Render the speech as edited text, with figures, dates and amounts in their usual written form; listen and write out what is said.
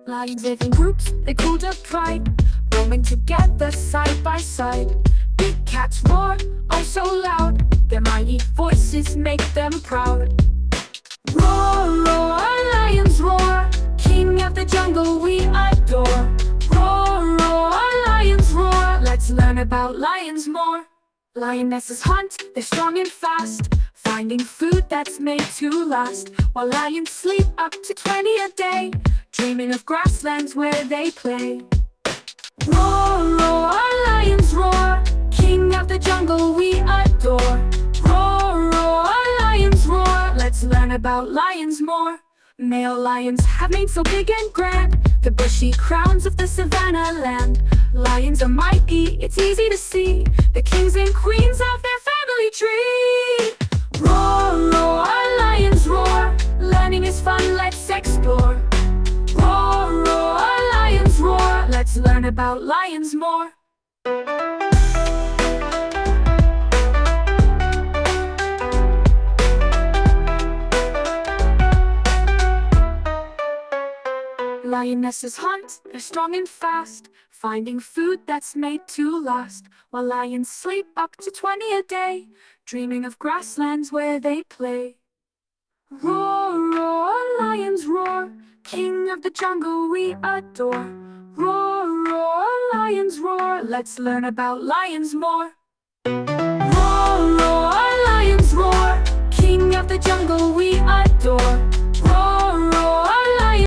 Lions live in groups, they called up pride, roaming together side by side. Big cats roar, oh so loud, their mighty voices make them proud. Roar, roar, lions roar, king of the jungle we adore. Roar, roar, lions roar, let's learn about lions more. Lionesses hunt, they're strong and fast, finding food that's made to last. While lions sleep up to 20 a day, dreaming of grasslands where they play. Roar, roar, lions roar, king of the jungle we adore. Roar, roar, lions roar, let's learn about lions more. Male lions have made so big and grand, the bushy crowns of the savannah land. Lions are mighty, it's easy to see, the kings and queens of their family tree. Roar, roar, lions roar, learning is fun, let's explore. Roar, roar, lions roar, let's learn about lions more. Lionesses hunt, they're strong and fast, finding food that's made to last. While lions sleep up to 20 a day, dreaming of grasslands where they play. Roar, roar, lions roar, king of the jungle we adore. Roar, roar, lions roar, let's learn about lions more. Roar, roar, lions roar, king of the jungle we adore.